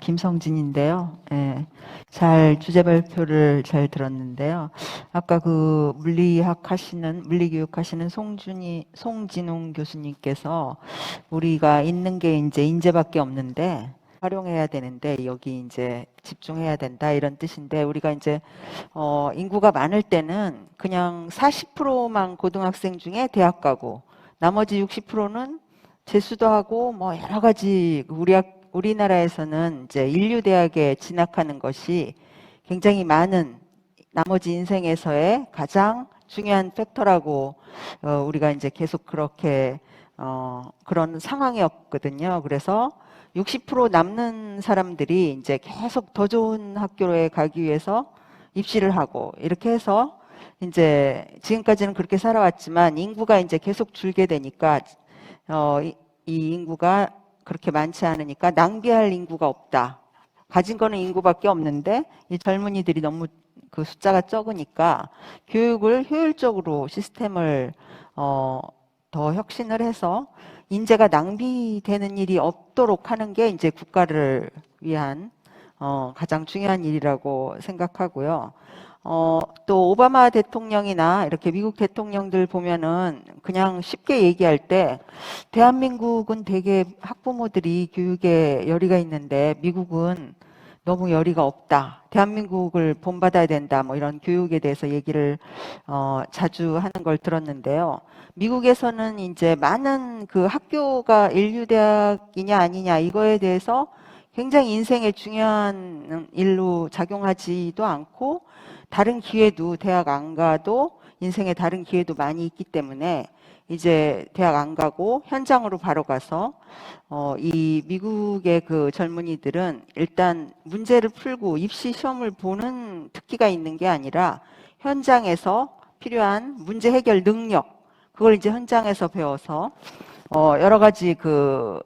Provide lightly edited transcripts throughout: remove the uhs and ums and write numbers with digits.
김성진인데요. 예, 주제 발표를 잘 들었는데요. 아까 그 물리교육 하시는 송진웅 교수님께서 우리가 있는 게 이제 인재밖에 없는데 활용해야 되는데 여기 이제 집중해야 된다 이런 뜻인데 우리가 이제 인구가 많을 때는 그냥 40%만 고등학생 중에 대학 가고 나머지 60%는 재수도 하고 뭐 여러 가지 우리나라에서는 이제 인류대학에 진학하는 것이 굉장히 많은 나머지 인생에서의 가장 중요한 팩터라고 우리가 이제 계속 그렇게 그런 상황이었거든요. 그래서 60% 남는 사람들이 이제 계속 더 좋은 학교에 가기 위해서 입시를 하고 이렇게 해서 이제 지금까지는 그렇게 살아왔지만 인구가 이제 계속 줄게 되니까 이 인구가 그렇게 많지 않으니까 낭비할 인구가 없다. 가진 거는 인구밖에 없는데 이 젊은이들이 너무 그 숫자가 적으니까 교육을 효율적으로 시스템을 더 혁신을 해서 인재가 낭비되는 일이 없도록 하는 게 이제 국가를 위한 가장 중요한 일이라고 생각하고요. 또 오바마 대통령이나 이렇게 미국 대통령들 보면은 그냥 쉽게 얘기할 때 대한민국은 되게 학부모들이 교육에 열의가 있는데 미국은 너무 열의가 없다. 대한민국을 본받아야 된다. 뭐 이런 교육에 대해서 얘기를 자주 하는 걸 들었는데요. 미국에서는 이제 많은 그 학교가 인류대학이냐 아니냐 이거에 대해서 굉장히 인생에 중요한 일로 작용하지도 않고 다른 기회도 대학 안 가도 인생에 다른 기회도 많이 있기 때문에 이제 대학 안 가고 현장으로 바로 가서 이 미국의 그 젊은이들은 일단 문제를 풀고 입시 시험을 보는 특기가 있는 게 아니라 현장에서 필요한 문제 해결 능력 그걸 이제 현장에서 배워서 여러 가지 그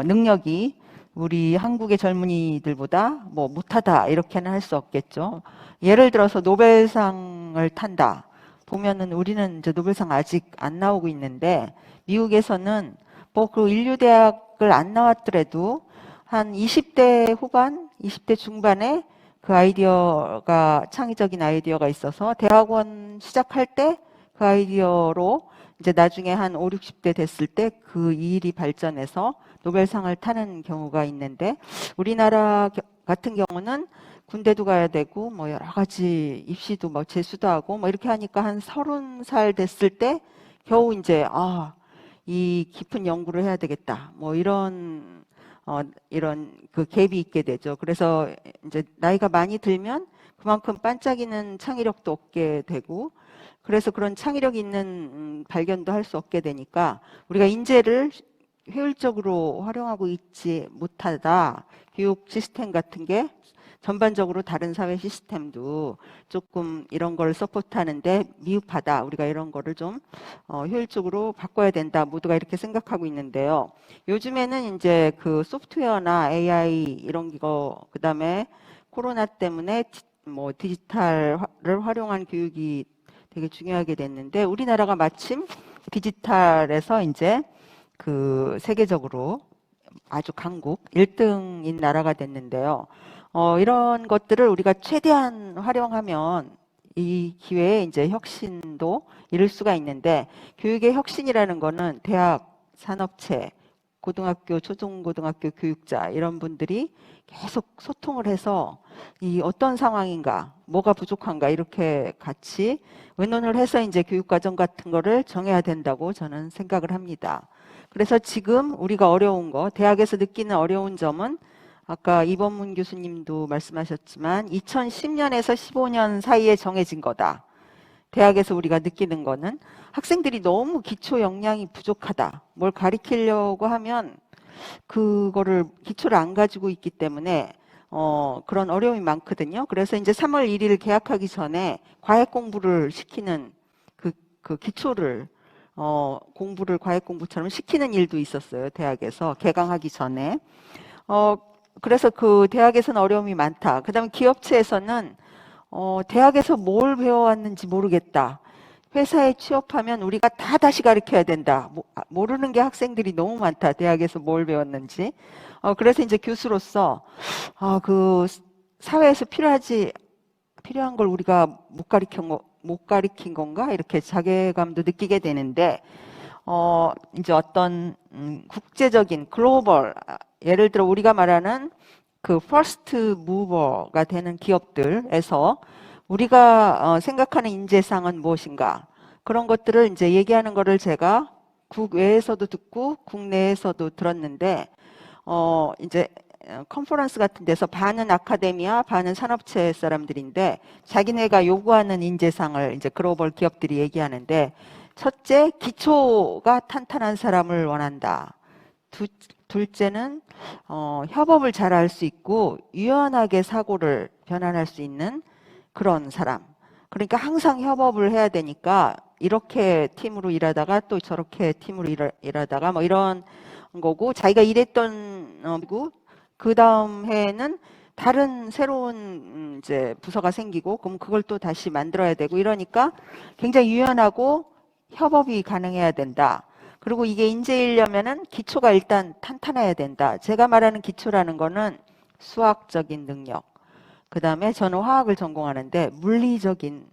능력이 우리 한국의 젊은이들보다 뭐 못하다 이렇게는 할 수 없겠죠. 예를 들어서 노벨상을 탄다. 보면은 우리는 이제 노벨상 아직 안 나오고 있는데 미국에서는 뭐 그 인류대학을 안 나왔더라도 한 20대 후반, 20대 중반에 그 아이디어가 창의적인 아이디어가 있어서 대학원 시작할 때 그 아이디어로 이제 나중에 한 5, 60대 됐을 때 그 일이 발전해서 노벨상을 타는 경우가 있는데 우리나라 같은 경우는 군대도 가야 되고 뭐 여러 가지 입시도 뭐 재수도 하고 뭐 이렇게 하니까 한 30살 됐을 때 겨우 이제 이 깊은 연구를 해야 되겠다. 뭐 이런 그 갭이 있게 되죠. 그래서 이제 나이가 많이 들면 그만큼 반짝이는 창의력도 없게 되고 그래서 그런 창의력 있는 발견도 할 수 없게 되니까 우리가 인재를 효율적으로 활용하고 있지 못하다. 교육 시스템 같은 게 전반적으로 다른 사회 시스템도 조금 이런 걸 서포트하는데 미흡하다. 우리가 이런 거를 좀 효율적으로 바꿔야 된다. 모두가 이렇게 생각하고 있는데요. 요즘에는 이제 그 소프트웨어나 AI 이런 거 그다음에 코로나 때문에 뭐 디지털을 활용한 교육이 되게 중요하게 됐는데 우리나라가 마침 디지털에서 이제 그 세계적으로 아주 강국 1등인 나라가 됐는데요. 이런 것들을 우리가 최대한 활용하면 이 기회에 이제 혁신도 이룰 수가 있는데 교육의 혁신이라는 거는 대학, 산업체, 고등학교, 초중고등학교 교육자 이런 분들이 계속 소통을 해서 이 어떤 상황인가, 뭐가 부족한가 이렇게 같이 의논을 해서 이제 교육과정 같은 거를 정해야 된다고 저는 생각을 합니다. 그래서 지금 우리가 어려운 거, 대학에서 느끼는 어려운 점은 아까 이범문 교수님도 말씀하셨지만 2010년에서 15년 사이에 정해진 거다. 대학에서 우리가 느끼는 거는 학생들이 너무 기초 역량이 부족하다. 뭘 가리키려고 하면 그거를 기초를 안 가지고 있기 때문에 그런 어려움이 많거든요. 그래서 이제 3월 1일 개학하기 전에 과외 공부를 시키는 그 기초를 공부를 과외 공부처럼 시키는 일도 있었어요. 대학에서 개강하기 전에. 그래서 그 대학에서는 어려움이 많다. 그다음에 기업체에서는 대학에서 뭘 배워왔는지 모르겠다. 회사에 취업하면 우리가 다 다시 가르쳐야 된다. 모르는 게 학생들이 너무 많다. 대학에서 뭘 배웠는지. 그래서 이제 교수로서 그 사회에서 필요한 걸 우리가 못 가르친 건가? 이렇게 자괴감도 느끼게 되는데, 이제 어떤 국제적인 글로벌, 예를 들어 우리가 말하는 그 퍼스트 무버가 되는 기업들에서 우리가 생각하는 인재상은 무엇인가? 그런 것들을 이제 얘기하는 거를 제가 국외에서도 듣고 국내에서도 들었는데, 이제 컨퍼런스 같은 데서 반은 아카데미아, 반은 산업체 사람들인데 자기네가 요구하는 인재상을 이제 글로벌 기업들이 얘기하는데, 첫째, 기초가 탄탄한 사람을 원한다. 둘째는 협업을 잘 할 수 있고 유연하게 사고를 변환할 수 있는 그런 사람. 그러니까 항상 협업을 해야 되니까 이렇게 팀으로 일하다가 또 저렇게 팀으로 일하다가 뭐 이런 거고, 자기가 일했던 그 다음 해에는 다른 새로운 이제 부서가 생기고 그럼 그걸 또 다시 만들어야 되고 이러니까 굉장히 유연하고 협업이 가능해야 된다. 그리고 이게 인재이려면은 기초가 일단 탄탄해야 된다. 제가 말하는 기초라는 거는 수학적인 능력, 그 다음에 저는 화학을 전공하는데 물리적인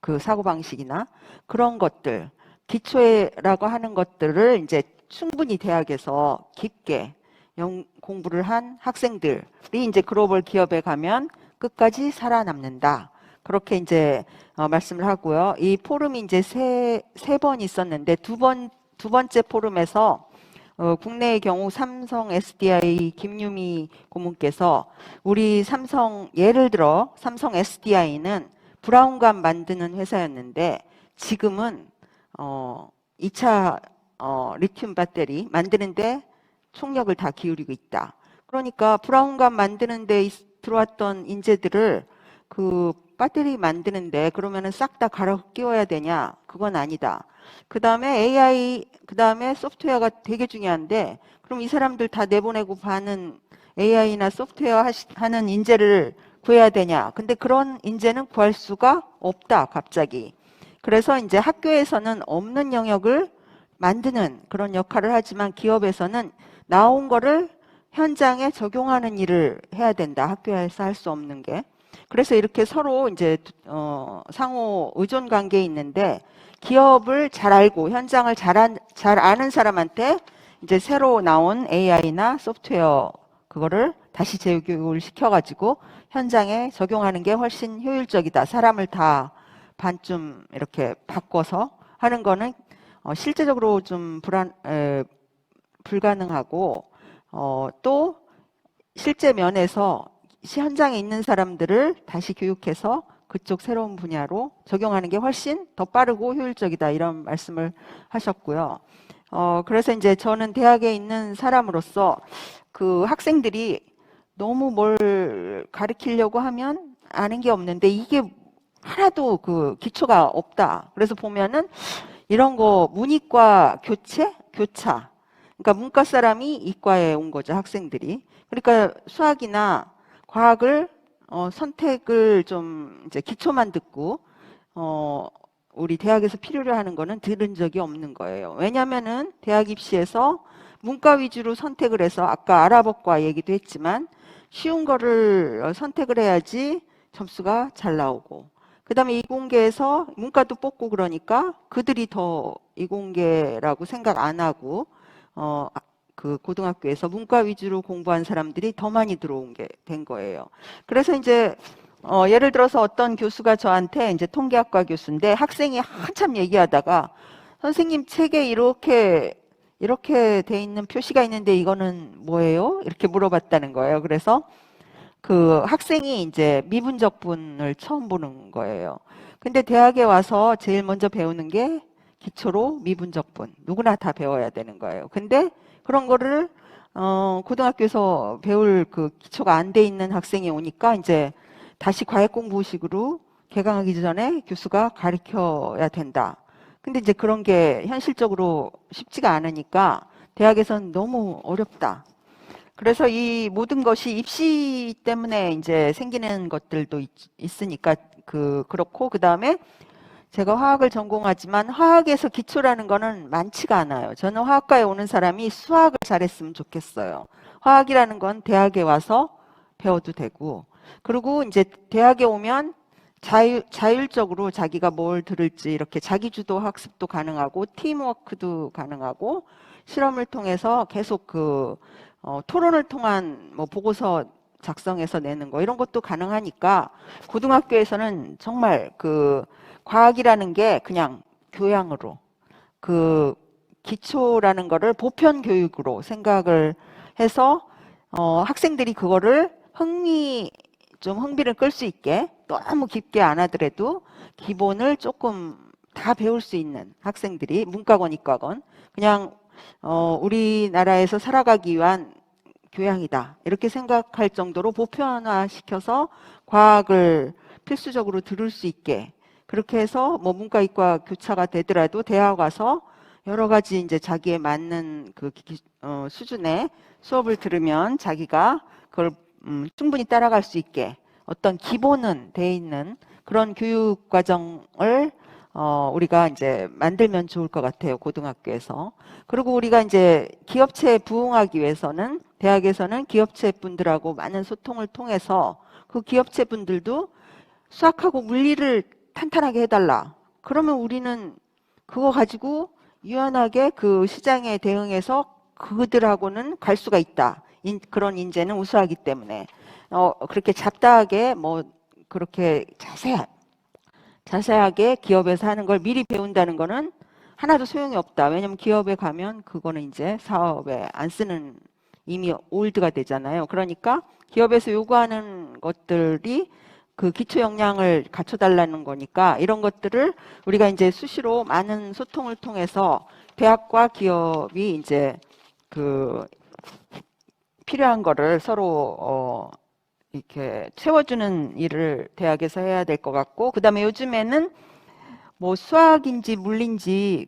그 사고방식이나 그런 것들, 기초라고 하는 것들을 이제 충분히 대학에서 깊게 공부를 한 학생들이 이제 글로벌 기업에 가면 끝까지 살아남는다. 그렇게 이제 말씀을 하고요. 이 포럼이 이제 세 번 있었는데 두 번째 포럼에서 국내의 경우 삼성 SDI 김유미 고문께서 우리 삼성, 예를 들어 삼성 SDI는 브라운관 만드는 회사였는데 지금은 2차 리튬 배터리 만드는데 총력을 다 기울이고 있다. 그러니까 브라운관 만드는데 들어왔던 인재들을 그 배터리 만드는데 그러면은 싹 다 갈아 끼워야 되냐? 그건 아니다. 그 다음에 AI, 그 다음에 소프트웨어가 되게 중요한데 그럼 이 사람들 다 내보내고 반은 AI나 소프트웨어 하는 인재를 구해야 되냐? 근데 그런 인재는 구할 수가 없다, 갑자기. 그래서 이제 학교에서는 없는 영역을 만드는 그런 역할을 하지만 기업에서는 나온 거를 현장에 적용하는 일을 해야 된다. 학교에서 할 수 없는 게. 그래서 이렇게 서로 이제 상호 의존 관계에 있는데 기업을 잘 알고 현장을 잘 아는 사람한테 이제 새로 나온 AI나 소프트웨어 그거를 다시 재교육을 시켜가지고 현장에 적용하는 게 훨씬 효율적이다. 사람을 다 반쯤 이렇게 바꿔서 하는 거는 실제적으로 좀 불가능하고 또 실제 면에서 현장에 있는 사람들을 다시 교육해서 그쪽 새로운 분야로 적용하는 게 훨씬 더 빠르고 효율적이다 이런 말씀을 하셨고요. 그래서 이제 저는 대학에 있는 사람으로서 그 학생들이 너무 뭘 가르치려고 하면 아는 게 없는데 이게 하나도 그 기초가 없다. 그래서 보면은 이런 거 문이과 교차. 그러니까 문과 사람이 이과에 온 거죠, 학생들이. 그러니까 수학이나 과학을 선택을 좀 이제 기초만 듣고 우리 대학에서 필요로 하는 거는 들은 적이 없는 거예요. 왜냐면은 대학 입시에서 문과 위주로 선택을 해서 아까 아랍어과 얘기도 했지만 쉬운 거를 선택을 해야지 점수가 잘 나오고, 그 다음에 이공계에서 문과도 뽑고 그러니까 그들이 더 이공계라고 생각 안 하고 그 고등학교에서 문과 위주로 공부한 사람들이 더 많이 들어온 게 된 거예요. 그래서 이제 예를 들어서 어떤 교수가 저한테 이제 통계학과 교수인데 학생이 한참 얘기하다가 선생님 책에 이렇게 돼 있는 표시가 있는데 이거는 뭐예요? 이렇게 물어봤다는 거예요. 그래서 그 학생이 이제 미분적분을 처음 보는 거예요. 근데 대학에 와서 제일 먼저 배우는 게 기초로 미분적분. 누구나 다 배워야 되는 거예요. 근데 그런 거를 고등학교에서 배울 그 기초가 안 돼 있는 학생이 오니까 이제 다시 과외 공부식으로 개강하기 전에 교수가 가르쳐야 된다. 근데 이제 그런 게 현실적으로 쉽지가 않으니까 대학에서는 너무 어렵다. 그래서 이 모든 것이 입시 때문에 이제 생기는 것들도 있으니까 그렇고, 그 다음에 제가 화학을 전공하지만 화학에서 기초라는 거는 많지가 않아요. 저는 화학과에 오는 사람이 수학을 잘했으면 좋겠어요. 화학이라는 건 대학에 와서 배워도 되고, 그리고 이제 대학에 오면 자율적으로 자기가 뭘 들을지 이렇게 자기주도 학습도 가능하고 팀워크도 가능하고 실험을 통해서 계속 토론을 통한 뭐 보고서 작성해서 내는 거 이런 것도 가능하니까 고등학교에서는 정말 과학이라는 게 그냥 교양으로 기초라는 거를 보편 교육으로 생각을 해서 학생들이 그거를 흥미를 끌 수 있게 너무 깊게 안 하더라도 기본을 조금 다 배울 수 있는 학생들이 문과건 이과건 그냥 우리나라에서 살아가기 위한 교양이다 이렇게 생각할 정도로 보편화시켜서 과학을 필수적으로 들을 수 있게 그렇게 해서 뭐 문과 이과 교차가 되더라도 대학 와서 여러 가지 이제 자기에 맞는 수준의 수업을 들으면 자기가 그걸 충분히 따라갈 수 있게 어떤 기본은 돼 있는 그런 교육 과정을 우리가 이제 만들면 좋을 것 같아요, 고등학교에서. 그리고 우리가 이제 기업체에 부응하기 위해서는 대학에서는 기업체 분들하고 많은 소통을 통해서 그 기업체 분들도 수학하고 물리를 탄탄하게 해달라. 그러면 우리는 그거 가지고 유연하게 그 시장에 대응해서 그들하고는 갈 수가 있다. 그런 인재는 우수하기 때문에 그렇게 잡다하게 뭐 그렇게 자세하게 기업에서 하는 걸 미리 배운다는 거는 하나도 소용이 없다. 왜냐면 기업에 가면 그거는 이제 사업에 안 쓰는 이미 올드가 되잖아요. 그러니까 기업에서 요구하는 것들이 그 기초 역량을 갖춰달라는 거니까 이런 것들을 우리가 이제 수시로 많은 소통을 통해서 대학과 기업이 이제 필요한 거를 서로 이렇게 채워주는 일을 대학에서 해야 될 것 같고, 그 다음에 요즘에는 뭐 수학인지 물리인지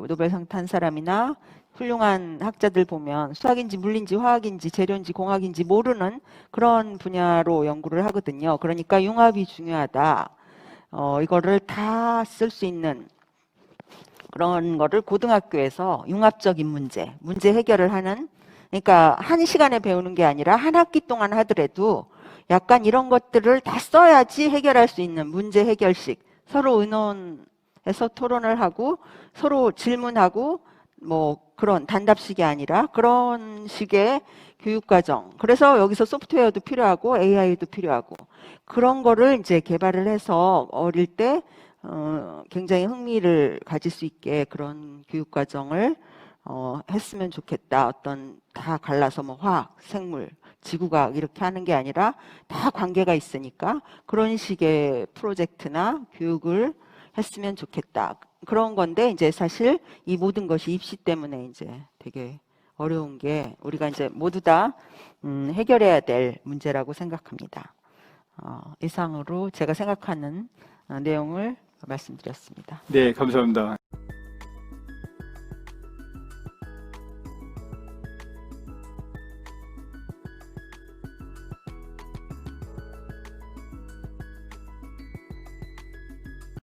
노벨상 탄 사람이나 훌륭한 학자들 보면 수학인지 물리인지 화학인지 재료인지 공학인지 모르는 그런 분야로 연구를 하거든요. 그러니까 융합이 중요하다. 이거를 다 쓸 수 있는 그런 거를 고등학교에서 융합적인 문제 해결을 하는 그러니까 한 시간에 배우는 게 아니라 한 학기 동안 하더라도 약간 이런 것들을 다 써야지 해결할 수 있는 문제 해결식 서로 의논해서 토론을 하고 서로 질문하고 뭐 그런 단답식이 아니라 그런 식의 교육과정. 그래서 여기서 소프트웨어도 필요하고 AI도 필요하고 그런 거를 이제 개발을 해서 어릴 때 굉장히 흥미를 가질 수 있게 그런 교육과정을 했으면 좋겠다. 어떤 다 갈라서 뭐 화학, 생물, 지구과학 이렇게 하는 게 아니라 다 관계가 있으니까 그런 식의 프로젝트나 교육을 했으면 좋겠다. 그런 건데 이제 사실 이 모든 것이 입시 때문에 이제 되게 어려운 게 우리가 이제 모두 다 해결해야 될 문제라고 생각합니다. 이상으로 제가 생각하는 내용을 말씀드렸습니다. 네, 감사합니다.